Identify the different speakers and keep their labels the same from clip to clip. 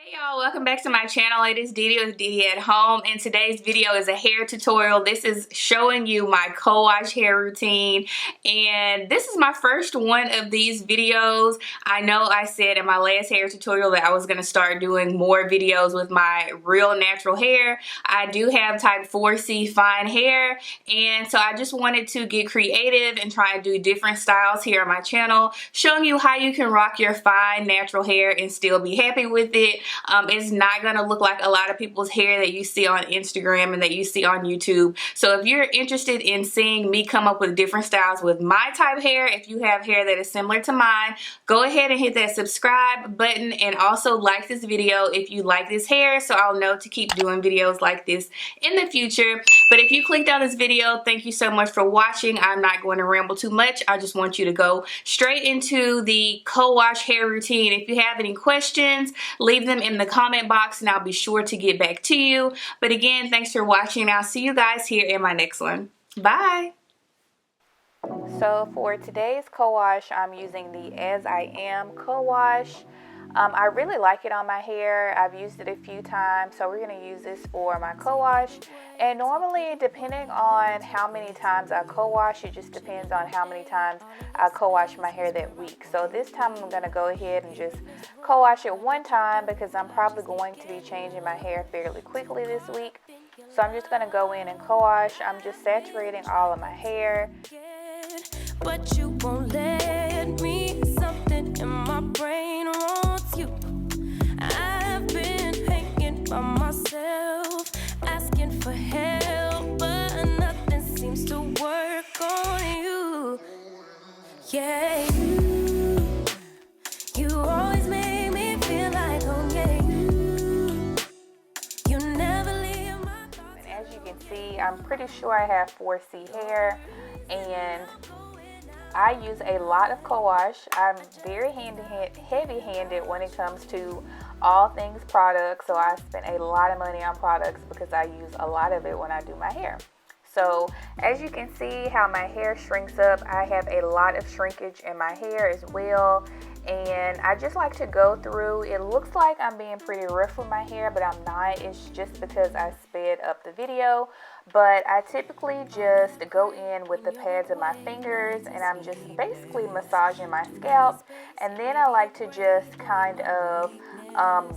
Speaker 1: Hey y'all, welcome back to my channel. It is Dede with Dede at Home, and today's video is a hair tutorial. This is showing you my co-wash hair routine, and this is my first one of these videos. I know I said in my last hair tutorial that I was going to start doing more videos with my real natural hair. I do have type 4C fine hair, and so I just wanted to get creative and try and do different styles here on my channel, showing you how you can rock your fine natural hair and still be happy with it. It's not going to look like a lot of people's hair that you see on Instagram and that you see on YouTube. So if you're interested in seeing me come up with different styles with my type hair, if you have hair that is similar to mine, go ahead and hit that subscribe button and also like this video if you like this hair, so I'll know to keep doing videos like this in the future. But if you clicked on this video, thank you so much for watching. I'm not going to ramble too much. I just want you to go straight into the co-wash hair routine. If you have any questions, leave them in the comment box and I'll be sure to get back to you. But again, thanks for watching. I'll see you guys here in my next one. Bye. So for today's co-wash, I'm using the As I Am co-wash. I really like it on my hair. I've used it a few times, so we're going to use this for my co-wash. And normally, depending on how many times I co-wash, it just depends on how many times I co-wash my hair that week. So this time I'm going to go ahead and just co-wash it one time because I'm probably going to be changing my hair fairly quickly this week. So I'm just going to go in and co-wash. I'm just saturating all of my hair. But you won't let me. Something in my brain wants you. I've been hanging by myself, asking for help, but nothing seems to work on you. Yeah, you always make me feel like home. Yeah, you never leave my thoughts. And as you can see, I'm pretty sure I have 4C hair, and I use a lot of co-wash. I'm very heavy-handed when it comes to all things products, so I spend a lot of money on products because I use a lot of it when I do my hair. So as you can see how my hair shrinks up, I have a lot of shrinkage in my hair as well, and I just like to go through. It looks like I'm being pretty rough with my hair, but I'm not. It's just because I sped up the video. But I typically just go in with the pads of my fingers and I'm just basically massaging my scalp, and then I like to just kind of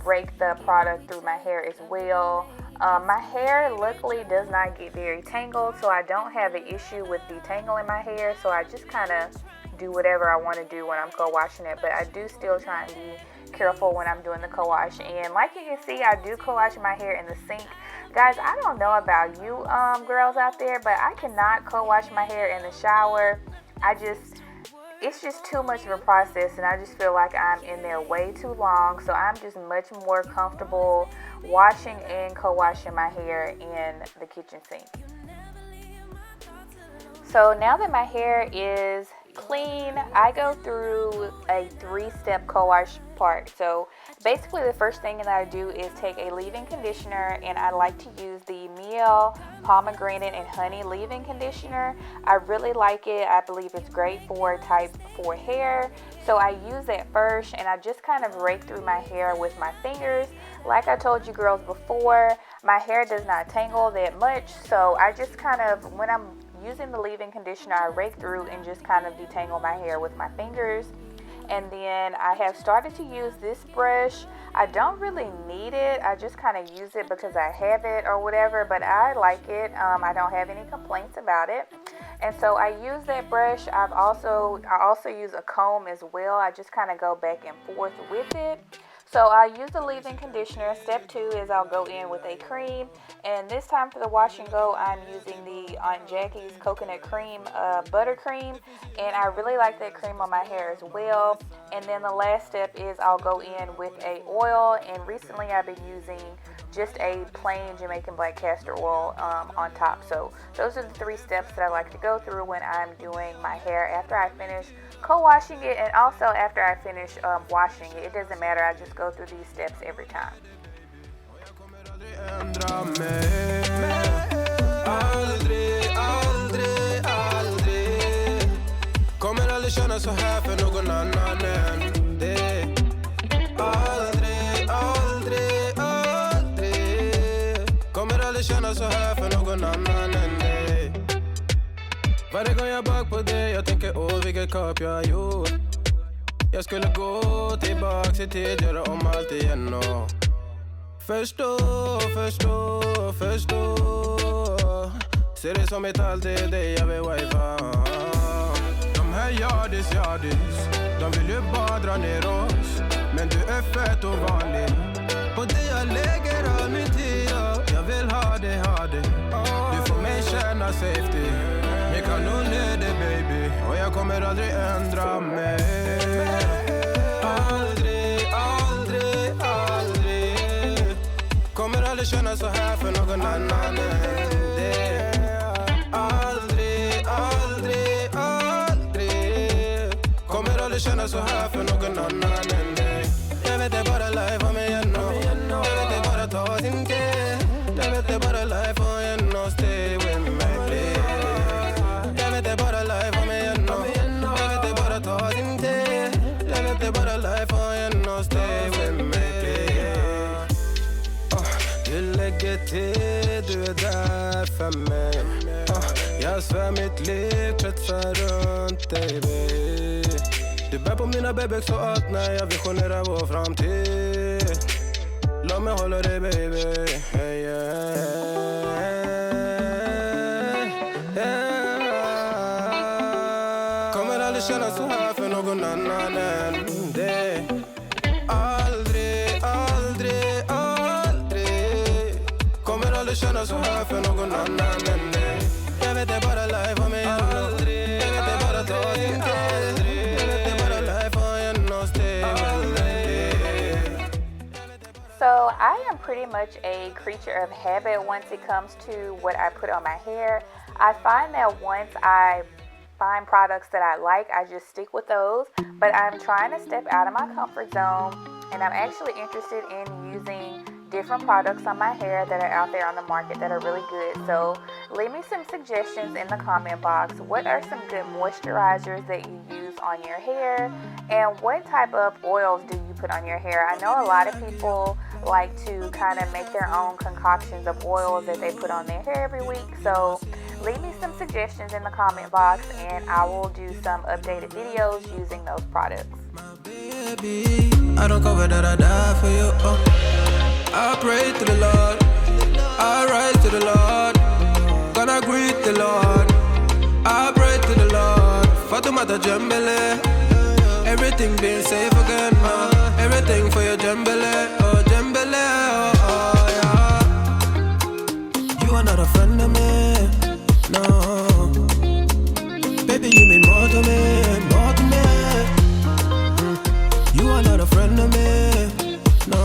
Speaker 1: rake the product through my hair as well. My hair luckily does not get very tangled, so I don't have an issue with detangling my hair, so I just kind of do whatever I want to do when I'm co-washing it, but I do still try and be careful when I'm doing the co-wash. And like you can see, I do co-wash my hair in the sink. Guys, I don't know about you girls out there, but I cannot co-wash my hair in the shower. It's just too much of a process, and I just feel like I'm in there way too long. So I'm just much more comfortable washing and co-washing my hair in the kitchen sink. So now that my hair is clean, I go through a 3-step co-wash part. So basically the first thing that I do is take a leave-in conditioner, and I like to use the Miel pomegranate and honey leave-in conditioner. I really like it. I believe it's great for type 4 hair. So I use that first, and I just kind of rake through my hair with my fingers. Like I told you girls before, my hair does not tangle that much, so I just kind of, when I'm using the leave-in conditioner, I rake through and just kind of detangle my hair with my fingers. And then I have started to use this brush. I don't really need it. I just kind of use it because I have it or whatever, but I like it. I don't have any complaints about it. And so I use that brush. I also use a comb as well. I just kind of go back and forth with it. So I use the leave-in conditioner. Step 2 is I'll go in with a cream, and this time for the wash and go, I'm using the Aunt Jackie's coconut cream buttercream, and I really like that cream on my hair as well. And then the last step is I'll go in with a oil, and recently I've been using just a plain Jamaican black castor oil on top. So those are the 3 steps that I like to go through when I'm doing my hair after I finish co-washing it, and also after I finish washing it. It doesn't matter, I just go through these steps every time.
Speaker 2: känna så här för någon annan än dig. Varje gång jag bak på dig, jag tänker åh vilket kap jag har gjort. Jag skulle gå tillbaks i tid, göra om allt igen och förstå. Ser det som ett allt, det är dig jag vill wifa. De här yardis, de vill ju bara dra ner oss. Men du är fett och vanlig. På det jag lägger all min tid. Jag vill ha det. Du får mig känna safety. Vi kan nog ner det baby. Och jag kommer aldrig ändra mig. Aldrig. Kommer aldrig känna så här för någon annan än det. Aldrig. Kommer aldrig känna så här för någon annan än dig. Jag vet det bara life om igen och jag vet det bara ta sin tid. Jag vet det bara life om igen och stay with me please. Jag vet det bara life om igen och jag vet det bara ta sin tid. Jag vet det bara life om igen och stay with me please. Du lägger till, du är där för mig. Jag svär mitt liv kretsar runt dig baby. Du bär på mina bebek så att när jag visionerar vår framtid. Låt mig hålla dig baby. Hey, yeah. Kommer aldrig känna så här för någon annan än dig. Aldrig. Kommer aldrig känna så här för någon annan än dig. Jag vet det bara life om mig. Aldrig. Jag vet det bara ta din tid.
Speaker 1: So I am pretty much a creature of habit once it comes to what I put on my hair. I find that once I find products that I like, I just stick with those. But I'm trying to step out of my comfort zone, and I'm actually interested in using different products on my hair that are out there on the market that are really good. So leave me some suggestions in the comment box. What are some good moisturizers that you use on your hair? And what type of oils do you put on your hair? I know a lot of people like to kind of make their own concoctions of oils that they put on their hair every week. So leave me some suggestions in the comment box and I will do some updated videos using those products.
Speaker 2: I don't cover that, I die for you. I pray to the Lord, I rise to the Lord, gonna greet the Lord. I pray to the Lord, Fatumata Jambele, everything being safe again, everything for your Jambele, Jambele, yeah. You are not a friend of me, no. Baby, you mean more to me, more to me. You are not a friend of me, no.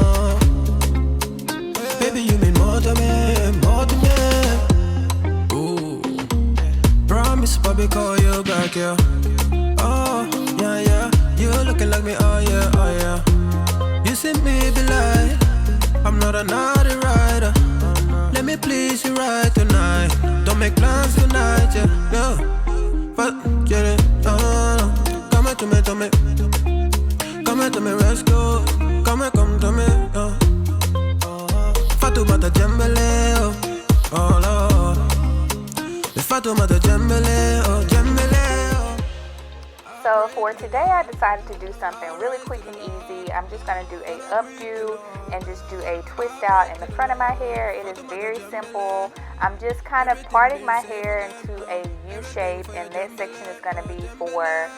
Speaker 2: Baby, you mean more to me, more to me. Ooh. Promise, Bobby, call you back, yeah. Oh, yeah. You looking like me, oh yeah. You see me be like, I'm not a naughty rider. Let me please you right tonight. Don't make plans tonight, yeah. But, get it, come here to me. Come here to me, let's go. Come to me, Fatumata Jambele, oh Lord. Fatumata Jambele, Jambele.
Speaker 1: So for today, I decided to do something really quick and easy. I'm just going to do a updo and just do a twist out in the front of my hair. It is very simple. I'm just kind of parting my hair into a U shape, and that section is going to be for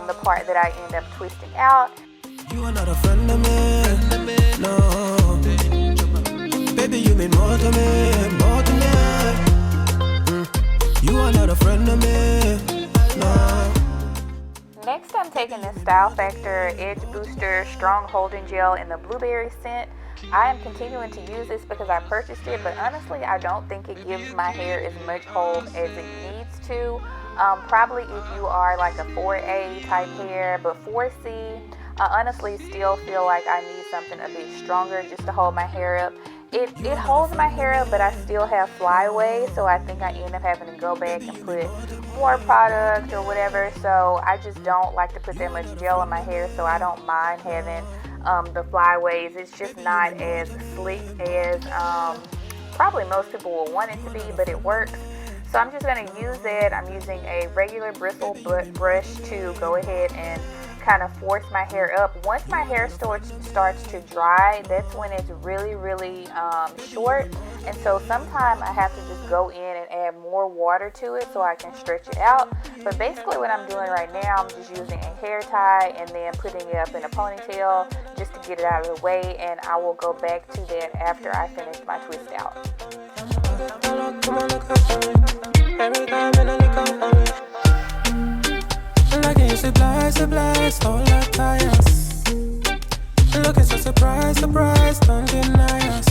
Speaker 1: the part that I end up twisting out.
Speaker 2: You are not a friend of me, no. Baby, you mean more to me, more to me. You are not a friend of me, no.
Speaker 1: Next, I'm taking this Style Factor Edge Booster Strong Holding Gel in the blueberry scent. I am continuing to use this because I purchased it, but honestly, I don't think it gives my hair as much hold as it needs to. Probably if you are like a 4A type hair, but 4C, I honestly still feel like I need something a bit stronger just to hold my hair up. It holds my hair up, but I still have flyaways, so I think I end up having to go back and put more product or whatever. So I just don't like to put that much gel in my hair, so I don't mind having the flyaways. It's just not as slick as probably most people will want it to be, but it works. So I'm just going to use it. I'm using a regular bristle brush to go ahead and kind of force my hair up. Once my hair starts to dry, that's when it's really short, and so sometimes I have to just go in and add more water to it so I can stretch it out. But basically what I'm doing right now, I'm just using a hair tie and then putting it up in a ponytail just to get it out of the way, and I will go back to that after I finish my twist out.
Speaker 2: Every time when I look up on me, like you surprise, all our tires. Looking so surprised, don't deny us.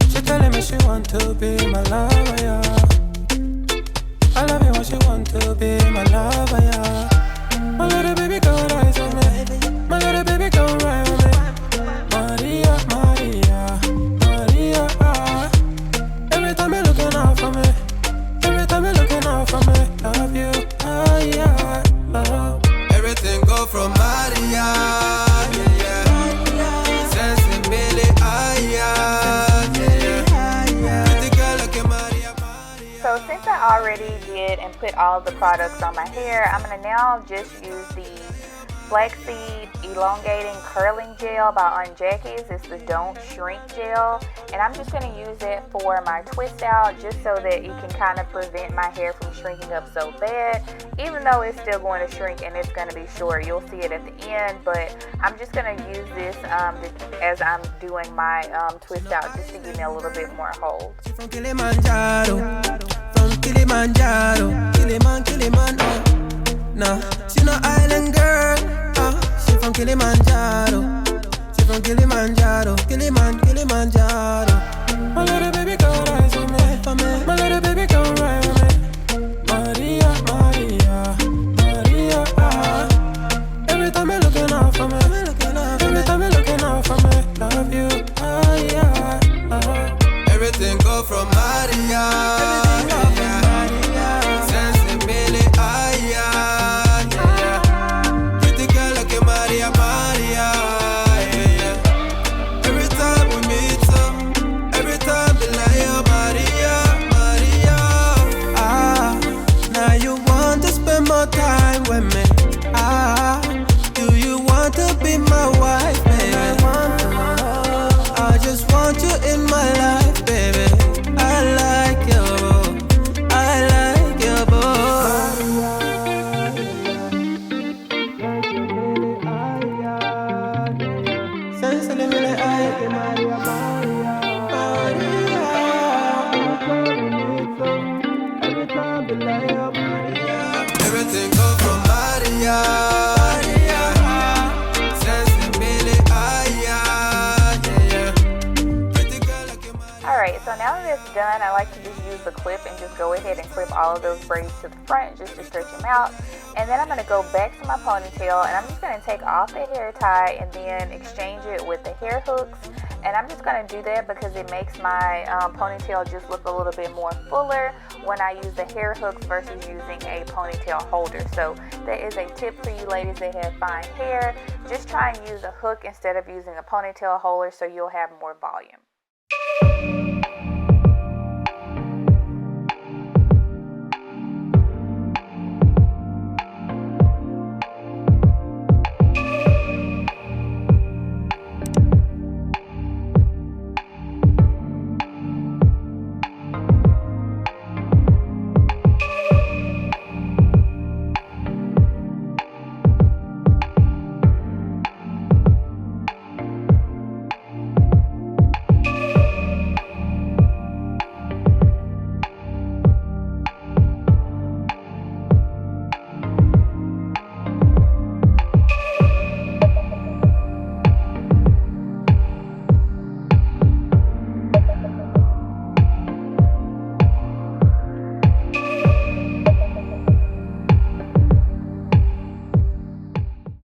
Speaker 2: She telling me she want to be my lover, yeah. I love you when she want to be my lover, yeah. My little baby go rise on me, my little baby go ride on me. Maria, Maria, Maria, ah. Every time you're looking out for me, every time you're looking out for me, love you, ah, yeah, love. Everything go from Maria, yeah, yeah. Sensibility, ah, yeah. Pretty girl like a Maria, Maria.
Speaker 1: So since I already did and put all the products on my hair, I'm going to now just use the Flaxseed Elongating Curling Gel by Aunt Jackie's. It's the Don't Shrink Gel, and I'm just going to use it for my twist out just so that it can kind of prevent my hair from shrinking up so bad, even though it's still going to shrink and it's going to be short. You'll see it at the end, but I'm just going to use this as I'm doing my twist out just to give me a little bit more hold.
Speaker 2: From Kilimanjaro, Kilimanjaro. No, she no island girl. She from Kilimanjaro. She from Kilimanjaro, Kilimanjaro. My little baby go rise with me. My little baby go rise with me. Maria, Maria, Maria. Ah. Every time you're looking out for me, every time you're looking out for me, love you, ah, yeah. Everything go from Maria. Everything go from Maria.
Speaker 1: Alright, so now that it's done, I like to just use the clip and just go ahead and clip all of those braids to the front just to stretch them out. And then I'm going to go back to my ponytail and I'm just going to take off the hair tie and then exchange it with the hair hooks. And I'm just going to do that because it makes my ponytail just look a little bit more fuller when I use the hair hooks versus using a ponytail holder. So that is a tip for you ladies that have fine hair. Just try and use a hook instead of using a ponytail holder so you'll have more volume.